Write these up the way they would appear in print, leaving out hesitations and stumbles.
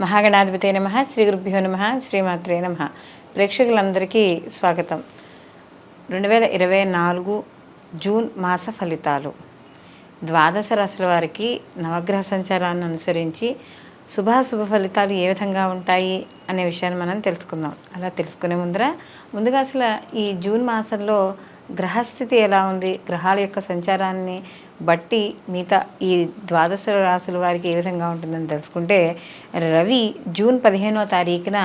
మహాగణాధిపతే నమః. శ్రీ గురుభ్యో నమః. శ్రీమాత్రే నమః. ప్రేక్షకులందరికీ స్వాగతం. 2024 జూన్ మాస ఫలితాలు. ద్వాదశ రాశుల వారికి నవగ్రహ సంచారాన్ని అనుసరించి శుభాశుభ ఫలితాలు ఏ విధంగా ఉంటాయి అనే విషయాన్ని మనం తెలుసుకుందాం. అలా తెలుసుకునే ముందుగా అసలు ఈ జూన్ మాసంలో గ్రహస్థితి ఎలా ఉంది, గ్రహాల యొక్క సంచారాన్ని బట్టి మిగతా ఈ ద్వాదశ రాశుల వారికి ఏ విధంగా ఉంటుందని తెలుసుకుంటే, రవి జూన్ 15వ తారీఖున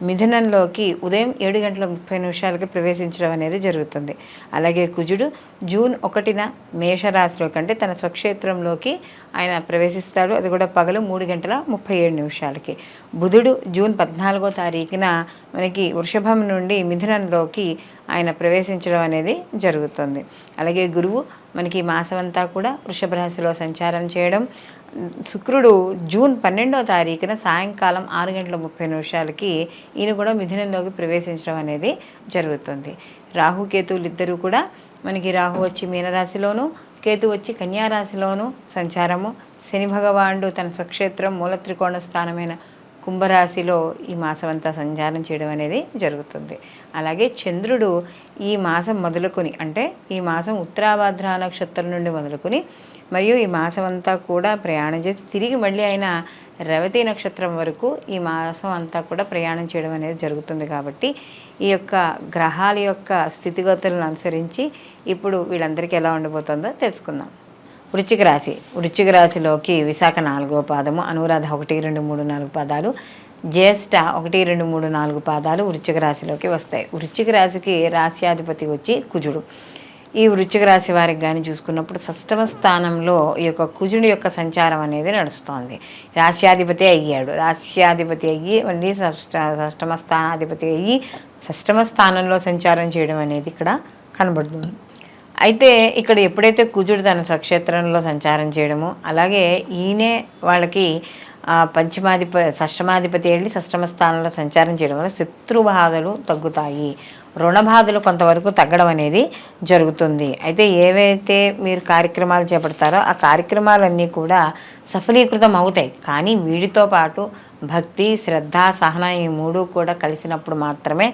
మిథునంలోకి ఉదయం 7:30 ప్రవేశించడం అనేది జరుగుతుంది. అలాగే కుజుడు జూన్ 1న మేషరాశిలోకి అంటే తన స్వక్షేత్రంలోకి ఆయన ప్రవేశిస్తాడు. అది కూడా పగలు 3:37. బుధుడు జూన్ 14వ తారీఖున మనకి వృషభం నుండి మిథునంలోకి ఆయన ప్రవేశించడం అనేది జరుగుతుంది. అలాగే గురువు మనకి మాసం అంతా కూడా వృషభ రాశిలో సంచారం చేయడం. శుక్రుడు జూన్ 12వ తారీఖున సాయంకాలం 6:30 ఈయన కూడా మిథునంలోకి ప్రవేశించడం అనేది జరుగుతుంది. రాహుకేతువులు ఇద్దరు కూడా మనకి రాహు వచ్చి మీనరాశిలోను, కేతు వచ్చి కన్యారాశిలోను సంచారము. శని భగవానుడు తన స్వక్షేత్రం మూల త్రికోణ స్థానమైన కుంభరాశిలో ఈ మాసం అంతా సంచారం చేయడం అనేది జరుగుతుంది. అలాగే చంద్రుడు ఈ మాసం మొదలుకొని అంటే ఈ మాసం ఉత్తరాభాద్ర నక్షత్రం నుండి మొదలుకొని మరియు ఈ మాసం అంతా కూడా ప్రయాణం చేసి తిరిగి మళ్ళీ ఆయన రేవతి నక్షత్రం వరకు ఈ మాసం అంతా కూడా ప్రయాణం చేయడం అనేది జరుగుతుంది. కాబట్టి ఈ యొక్క గ్రహాల యొక్క స్థితిగతులను అనుసరించి ఇప్పుడు వీళ్ళందరికీ ఎలా ఉండబోతుందో తెలుసుకుందాం. వృశ్చిక రాశిలోకి విశాఖ 4వ పాదము, అనురాధ 1, 2, 3, 4 పాదాలు, జ్యేష్ఠ 1, 2, 3, 4 పాదాలు వృశ్చిక రాశిలోకి వస్తాయి. వృశ్చిక రాశికి రాశ్యాధిపతి వచ్చి కుజుడు. ఈ వృశ్చిక రాశి వారికి కానీ చూసుకున్నప్పుడు 6వ స్థానంలో ఈ యొక్క కుజుడి యొక్క సంచారం అనేది నడుస్తోంది. రాశ్యాధిపతి అయ్యాడు. రాశ్యాధిపతి అయ్యి మళ్ళీ 6వ స్థానాధిపతి అయ్యి 6వ స్థానంలో సంచారం చేయడం అనేది ఇక్కడ కనబడుతుంది. అయితే ఇక్కడ ఎప్పుడైతే కుజుడు తన స్వక్షేత్రంలో సంచారం చేయడము, అలాగే ఈయనే వాళ్ళకి షష్టమాధిపతి వెళ్ళి 6వ స్థానంలో సంచారం చేయడం వల్ల శత్రుబాధలు తగ్గుతాయి, రుణ బాధలు కొంతవరకు తగ్గడం అనేది జరుగుతుంది. అయితే ఏవైతే మీరు కార్యక్రమాలు చేపడతారో ఆ కార్యక్రమాలన్నీ కూడా సఫలీకృతం అవుతాయి. కానీ వీటితో పాటు భక్తి, శ్రద్ధ, సహనం ఈ 3 కూడా కలిసినప్పుడు మాత్రమే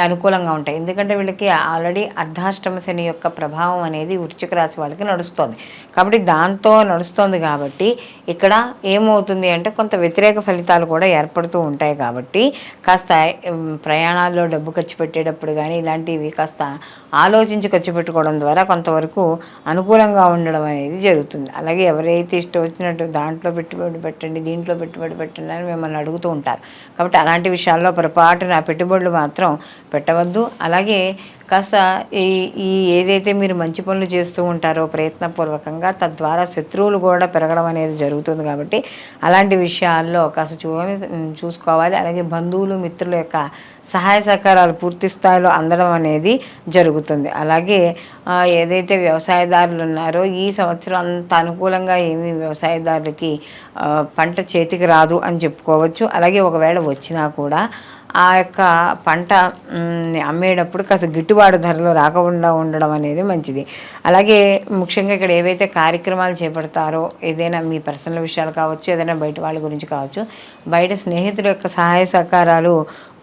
అనుకూలంగా ఉంటాయి. ఎందుకంటే వీళ్ళకి ఆల్రెడీ అర్ధాష్టమ శని యొక్క ప్రభావం అనేది వృశ్చిక రాశి వాళ్ళకి నడుస్తుంది. కాబట్టి దాంతో నడుస్తుంది కాబట్టి ఇక్కడ ఏమవుతుంది అంటే కొంత వ్యతిరేక ఫలితాలు కూడా ఏర్పడుతూ ఉంటాయి. కాబట్టి కాస్త ప్రయాణాల్లో డబ్బు ఖర్చు పెట్టేటప్పుడు కానీ ఇలాంటివి కాస్త ఆలోచించి ఖర్చు పెట్టుకోవడం ద్వారా కొంతవరకు అనుకూలంగా ఉండడం అనేది జరుగుతుంది. అలాగే ఎవరైతే ఇష్టం వచ్చినట్టు దాంట్లో పెట్టుబడి పెట్టండి, దీంట్లో పెట్టుబడి పెట్టండి అని మిమ్మల్ని అడుగుతూ ఉంటారు. కాబట్టి అలాంటి విషయాల్లో పొరపాటున పెట్టుబడులు మాత్రం పెట్టవద్దు. అలాగే కాస్త ఈ ఏదైతే మీరు మంచి పనులు చేస్తూ ఉంటారో ప్రయత్నపూర్వకంగా తద్వారా శత్రువులు కూడా పెరగడం అనేది జరుగుతుంది. కాబట్టి అలాంటి విషయాల్లో కాస్త చూసుకోవాలి. అలాగే బంధువులు, మిత్రుల యొక్క సహాయ సహకారాలు పూర్తి స్థాయిలో అందడం అనేది జరుగుతుంది. అలాగే ఏదైతే వ్యవసాయదారులు ఉన్నారో ఈ సంవత్సరం అంత అనుకూలంగా ఏమీ వ్యవసాయదారులకి పంట చేతికి రాదు అని చెప్పుకోవచ్చు. అలాగే ఒకవేళ వచ్చినా కూడా ఆ యొక్క పంట అమ్మేటప్పుడు కాస్త గిట్టుబాటు ధరలో రాకుండా ఉండడం అనేది మంచిది. అలాగే ముఖ్యంగా ఇక్కడ ఏవైతే కార్యక్రమాలు చేపడతారో ఏదైనా మీ పర్సనల్ విషయాలు కావచ్చు, ఏదైనా బయట వాళ్ళ గురించి కావచ్చు, బయట స్నేహితుల యొక్క సహాయ సహకారాలు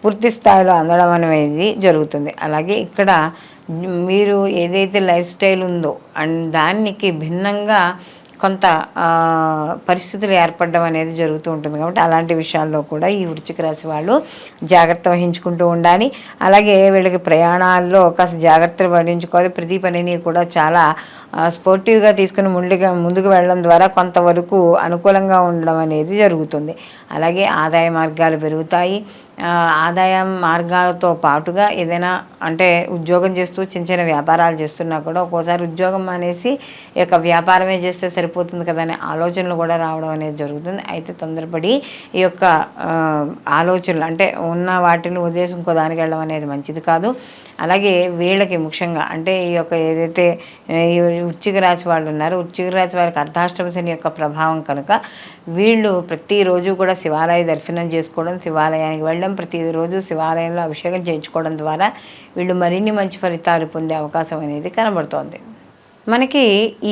పూర్తి స్థాయిలో అందడం అనేది జరుగుతుంది. అలాగే ఇక్కడ మీరు ఏదైతే లైఫ్ స్టైల్ ఉందో దానికి భిన్నంగా కొంత పరిస్థితులు ఏర్పడడం అనేది జరుగుతూ ఉంటుంది. కాబట్టి అలాంటి విషయాల్లో కూడా ఈ వృశ్చిక రాశి వాళ్ళు జాగ్రత్త వహించుకుంటూ ఉండాలి. అలాగే వీళ్ళకి ప్రయాణాల్లో కాస్త జాగ్రత్తలు వహించుకోవాలి. ప్రతి పనిని కూడా చాలా స్పోర్టివ్గా తీసుకుని ముందుకు వెళ్ళడం ద్వారా కొంతవరకు అనుకూలంగా ఉండడం అనేది జరుగుతుంది. అలాగే ఆదాయ మార్గాలు పెరుగుతాయి. ఆదాయ మార్గాలతో పాటుగా ఏదైనా అంటే ఉద్యోగం చేస్తూ చిన్న చిన్న వ్యాపారాలు చేస్తున్నా కూడా ఒక్కోసారి ఉద్యోగం అనేసి ఈ యొక్క వ్యాపారమే చేస్తే సరిపోతుంది కదా అనే ఆలోచనలు కూడా రావడం అనేది జరుగుతుంది. అయితే తొందరపడి ఈ యొక్క ఆలోచనలు అంటే ఉన్న వాటిని వదిలేసి ఇంకో దానికి వెళ్ళడం అనేది మంచిది కాదు. అలాగే వీళ్ళకి ముఖ్యంగా అంటే ఈ యొక్క ఏదైతే ఈ వృశ్చిక రాశి వాళ్ళు ఉన్నారో వృశ్చిక రాశి వారికి అర్ధాష్టమ శని యొక్క ప్రభావం కనుక వీళ్ళు ప్రతిరోజు కూడా శివాలయ దర్శనం చేసుకోవడం, శివాలయానికి వెళ్ళడం, ప్రతిరోజు శివాలయంలో అభిషేకం చేయించుకోవడం ద్వారా వీళ్ళు మరిన్ని మంచి ఫలితాలు పొందే అవకాశం అనేది కనబడుతోంది. మనకి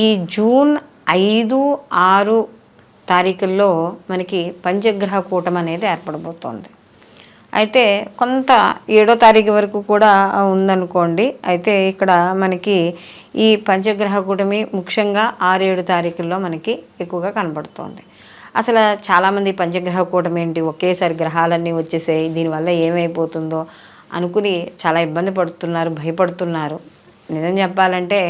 ఈ జూన్ 5, 6 తారీఖుల్లో మనకి పంచగ్రహ కూటమి అనేది ఏర్పడబోతోంది. అయితే కొంత 7వ తారీఖు వరకు కూడా ఉందనుకోండి. అయితే ఇక్కడ మనకి ఈ పంచగ్రహ కూటమి ముఖ్యంగా 6-7 తారీఖుల్లో మనకి ఎక్కువగా కనబడుతోంది. అసలు చాలామంది పంచగ్రహ కూటమి ఏంటి, ఒకేసారి గ్రహాలన్నీ వచ్చేసాయి, దీనివల్ల ఏమైపోతుందో అనుకుని చాలా ఇబ్బంది పడుతున్నారు, భయపడుతున్నారు. నిజం చెప్పాలంటే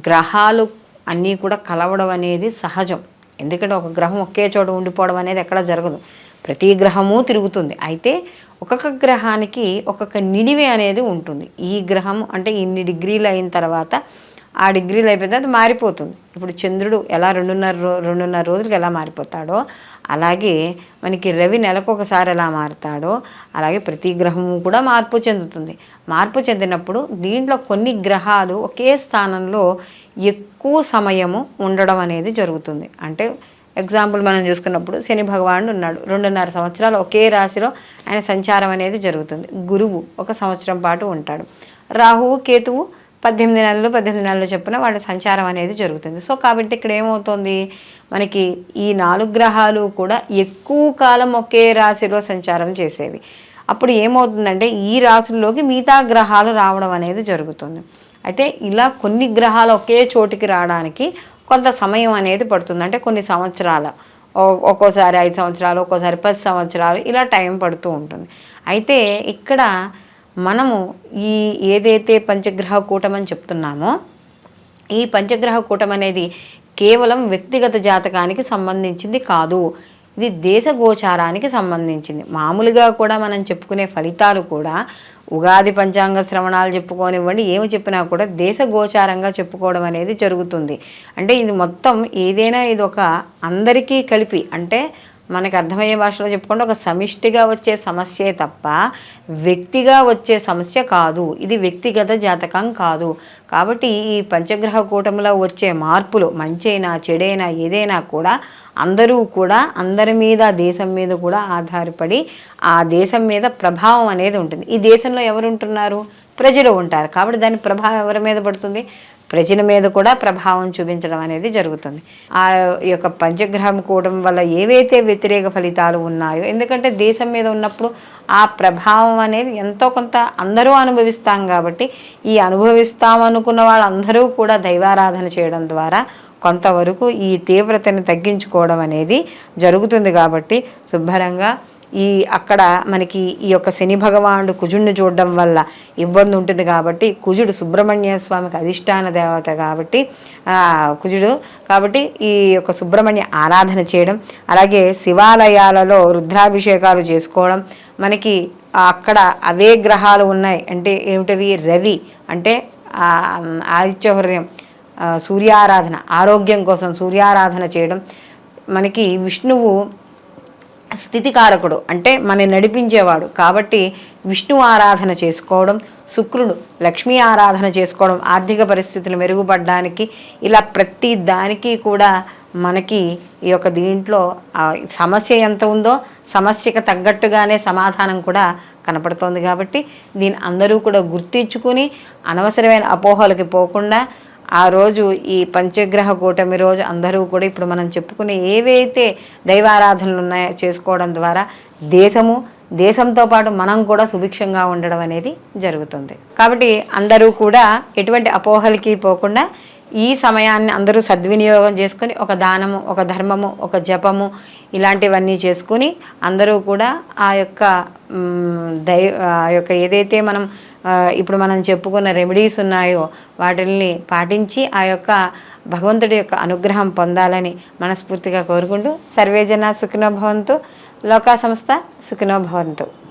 గ్రహాలు అన్నీ కూడా కలవడం అనేది సహజం. ఎందుకంటే ఒక గ్రహం ఒకే చోట ఉండిపోవడం అనేది ఎక్కడ జరగదు. ప్రతి గ్రహము తిరుగుతుంది. అయితే ఒక్కొక్క గ్రహానికి ఒక్కొక్క నిడివి అనేది ఉంటుంది. ఈ గ్రహం అంటే ఇన్ని డిగ్రీలు అయిన తర్వాత ఆ డిగ్రీలు అయిపోతే అది మారిపోతుంది. ఇప్పుడు చంద్రుడు ఎలా 2.5 రోజులకి ఎలా మారిపోతాడో, అలాగే మనకి రవి నెలకొకసారి ఎలా మారుతాడో, అలాగే ప్రతి గ్రహము కూడా మార్పు చెందుతుంది. మార్పు చెందినప్పుడు దీంట్లో కొన్ని గ్రహాలు ఒకే స్థానంలో ఎక్కువ సమయము ఉండడం అనేది జరుగుతుంది. అంటే ఎగ్జాంపుల్ మనం చూసుకున్నప్పుడు శని భగవానుడు ఉన్నాడు, 2.5 సంవత్సరాలు ఒకే రాశిలో ఆయన సంచారం అనేది జరుగుతుంది. గురువు 1 సంవత్సరం పాటు ఉంటాడు. రాహువు కేతువు 18 నెలలు చొప్పున వాళ్ళ సంచారం అనేది జరుగుతుంది. సో కాబట్టి ఇక్కడ ఏమవుతుంది, మనకి ఈ 4 గ్రహాలు కూడా ఎక్కువ కాలం ఒకే రాశిలో సంచారం చేసేవి. అప్పుడు ఏమవుతుందంటే ఈ రాశుల్లోకి మిగతా గ్రహాలు రావడం అనేది జరుగుతుంది. అయితే ఇలా కొన్ని గ్రహాలు ఒకే చోటికి రావడానికి కొంత సమయం అనేది పడుతుంది. అంటే కొన్ని సంవత్సరాల, ఒక్కోసారి 5 సంవత్సరాలు, ఒక్కోసారి 10 సంవత్సరాలు ఇలా టైం పడుతూ ఉంటుంది. అయితే ఇక్కడ మనము ఈ ఏదైతే పంచగ్రహ కూటమి అని చెప్తున్నామో, ఈ పంచగ్రహ కూటమి అనేది కేవలం వ్యక్తిగత జాతకానికి సంబంధించింది కాదు, ఇది దేశ గోచారానికి సంబంధించింది. మామూలుగా కూడా మనం చెప్పుకునే ఫలితాలు కూడా ఉగాది పంచాంగ శ్రవణాలు చెప్పుకోనివ్వండి, ఏమి చెప్పినా కూడా దేశ గోచారంగా చెప్పుకోవడం అనేది జరుగుతుంది. అంటే ఇది మొత్తం ఏదైనా ఇది ఒక అందరికీ కలిపి, అంటే మనకు అర్థమయ్యే భాషలో చెప్పుకుంటే ఒక సమిష్టిగా వచ్చే సమస్యే తప్ప వ్యక్తిగా వచ్చే సమస్య కాదు. ఇది వ్యక్తిగత జాతకం కాదు. కాబట్టి ఈ పంచగ్రహ కూటమిలో వచ్చే మార్పులు మంచైనా చెడైనా ఏదైనా కూడా అందరూ కూడా అందరి మీద, దేశం మీద కూడా ఆధారపడి ఆ దేశం మీద ప్రభావం అనేది ఉంటుంది. ఈ దేశంలో ఎవరు ఉంటున్నారు, ప్రజలు ఉంటారు. కాబట్టి దాని ప్రభావం ఎవరి మీద పడుతుంది, ప్రజల మీద కూడా ప్రభావం చూపించడం అనేది జరుగుతుంది. ఆ యొక్క పంచగ్రహం కూటమి వల్ల ఏవైతే వ్యతిరేక ఫలితాలు ఉన్నాయో, ఎందుకంటే దేశం మీద ఉన్నప్పుడు ఆ ప్రభావం అనేది ఎంతో కొంత అందరూ అనుభవిస్తాం. కాబట్టి ఈ అనుభవిస్తామనుకున్న వాళ్ళందరూ కూడా దైవారాధన చేయడం ద్వారా కొంతవరకు ఈ తీవ్రతను తగ్గించుకోవడం అనేది జరుగుతుంది. కాబట్టి శుభ్రంగా అక్కడ మనకి ఈ యొక్క శని భగవానుడు కుజుడిని చూడడం వల్ల ఇబ్బంది ఉంటుంది. కాబట్టి కుజుడు సుబ్రహ్మణ్య స్వామికి అధిష్టాన దేవత కాబట్టి కుజుడు, కాబట్టి ఈ యొక్క సుబ్రహ్మణ్య ఆరాధన చేయడం, అలాగే శివాలయాలలో రుద్రాభిషేకాలు చేసుకోవడం, మనకి అక్కడ అవే గ్రహాలు ఉన్నాయి. అంటే ఏమిటవి, రవి అంటే ఆదిత్య హృదయం, సూర్యారాధన, ఆరోగ్యం కోసం సూర్యారాధన చేయడం, మనకి విష్ణువు స్థితికారకుడు అంటే మన నడిపించేవాడు కాబట్టి విష్ణు ఆరాధన చేసుకోవడం, శుక్రుడు లక్ష్మీ ఆరాధన చేసుకోవడం, ఆర్థిక పరిస్థితులు మెరుగుపడడానికి, ఇలా ప్రతి దానికి కూడా మనకి ఈ యొక్క దీంట్లో సమస్య ఎంత ఉందో సమస్యకు తగ్గట్టుగానే సమాధానం కూడా కనపడుతోంది. కాబట్టి దీన్ని అందరూ కూడా గుర్తించుకుని అనవసరమైన అపోహలకి పోకుండా ఆ రోజు ఈ పంచగ్రహ కూటమి రోజు అందరూ కూడా ఇప్పుడు మనం చెప్పుకునే ఏవైతే దైవారాధనలు ఉన్నాయో చేసుకోవడం ద్వారా దేశంతో పాటు మనం కూడా సుభిక్షంగా ఉండడం అనేది జరుగుతుంది. కాబట్టి అందరూ కూడా ఎటువంటి అపోహలకి పోకుండా ఈ సమయాన్ని అందరూ సద్వినియోగం చేసుకుని ఒక దానము, ఒక ధర్మము, ఒక జపము ఇలాంటివన్నీ చేసుకుని అందరూ కూడా ఆ యొక్క ఏదైతే మనం ఇప్పుడు మనం చెప్పుకున్న రెమెడీస్ ఉన్నాయో వాటిని పాటించి ఆ యొక్క భగవంతుడి యొక్క అనుగ్రహం పొందాలని మనస్ఫూర్తిగా కోరుకుంటూ సర్వేజన సుఖినో భవంతు, లోకా సంస్థ సుఖినో భవంతు.